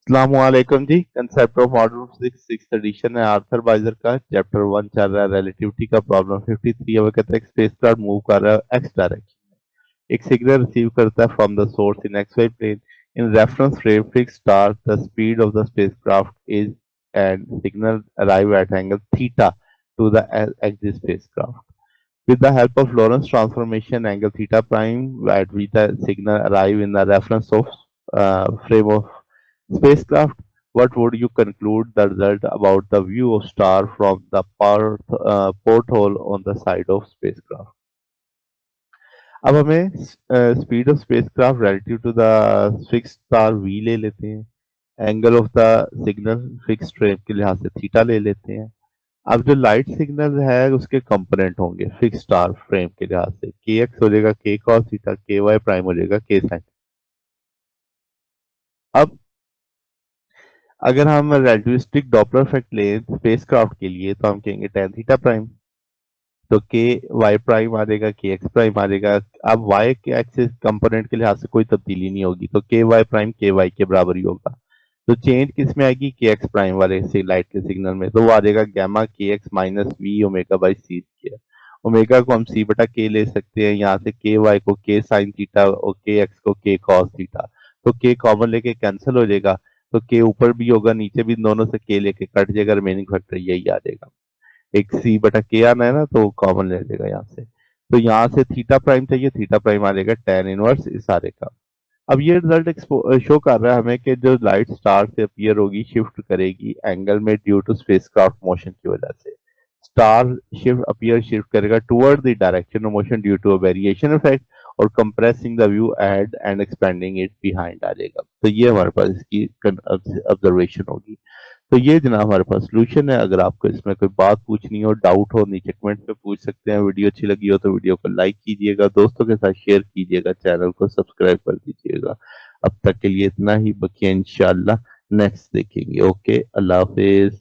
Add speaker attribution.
Speaker 1: अस्सलामुअलैकुम जी। Concept of modern physics six edition है आर्थर बाइजर का। चैप्टर 1 चल रहा है रिलेटिविटी का। प्रॉब्लम 53 है। वो कहता है स्पेसक्राफ्ट मूव कर रहा है एक्स डायरेक्शन में। एक सिग्नल रिसीव करता है from the source in X Y plane. In reference frame fix star the speed of the spacecraft is and signal arrive at angle theta to the axis spacecraft. With the help of Lorentz transformation, angle theta prime at which the signal arrive in the reference of frame of spacecraft, what would you conclude the result about the view of star from the porthole on the side of spacecraft? अब हमें speed of spacecraft relative to the fix star v ले लेते हैं। Angle of the signal fix frame के लिहाज से theta ले लेते हैं। अब जो लाइट सिग्नल है उसके कंपोनेंट होंगे फिक्स स्टार फ्रेम के लिहाज से। के एक्स हो जाएगा के कॉस थीटा, के वाई प्राइम हो जाएगा के साइन। अब अगर हम रेलेटिविस्टिक डॉपलर इफेक्ट लें स्पेसक्राफ्ट के लिए तो हम कहेंगे टेन थीटा प्राइम। तो के वाई प्राइम आ जाएगा, के एक्स प्राइम आ जाएगा। अब वाई के एक्सिस कंपोनेंट के लिहाज से कोई तब्दीली नहीं होगी, तो के वाई प्राइम के वाई के बराबर ही होगा। तो चेंज किस में आएगी? के एक्स प्राइम वाले से लाइट के सिग्नल में, तो वो आ जाएगा गैमा के X minus V omega by C square. Omega को हम सी बटा के ले सकते हैं, यहाँ से के वाई को के साइन थीटा और के एक्स को के कॉस थीटा। तो के कॉमन लेके कैंसिल हो जाएगा, तो के ऊपर भी होगा नीचे भी, दोनों से के लेके कट जाएगा, रिमेनिंग फैक्टर यही आ जाएगा। एक सी बटा के आना है ना, तो कॉमन ले लेगा यहाँ से। तो यहाँ से थीटा प्राइम चाहिए, थीटा प्राइम आ जाएगा टेन इनवर्स इस सारे का। अब ये रिजल्ट शो कर रहा है हमें कि जो लाइट स्टार से अपीयर होगी शिफ्ट करेगी एंगल में ड्यू टू स्पेसक्राफ्ट मोशन की वजह से। स्टार शिफ्ट करेगा toward the direction of motion due to a variation effect और compressing the view ahead and expanding it behind आ जाएगा। तो ये हमारे पास इसकी ऑब्जर्वेशन होगी। तो ये जनाब हमारे पास सोल्यूशन है। अगर आपको इसमें कोई बात पूछनी हो, डाउट हो, नीचे कमेंट में पूछ सकते हैं। वीडियो अच्छी लगी हो तो वीडियो को लाइक कीजिएगा, दोस्तों के साथ शेयर कीजिएगा, चैनल को सब्सक्राइब कर दीजिएगा। अब तक के लिए इतना ही, बकिया इंशाल्लाह नेक्स्ट देखेंगे। ओके, अल्लाह हाफिज।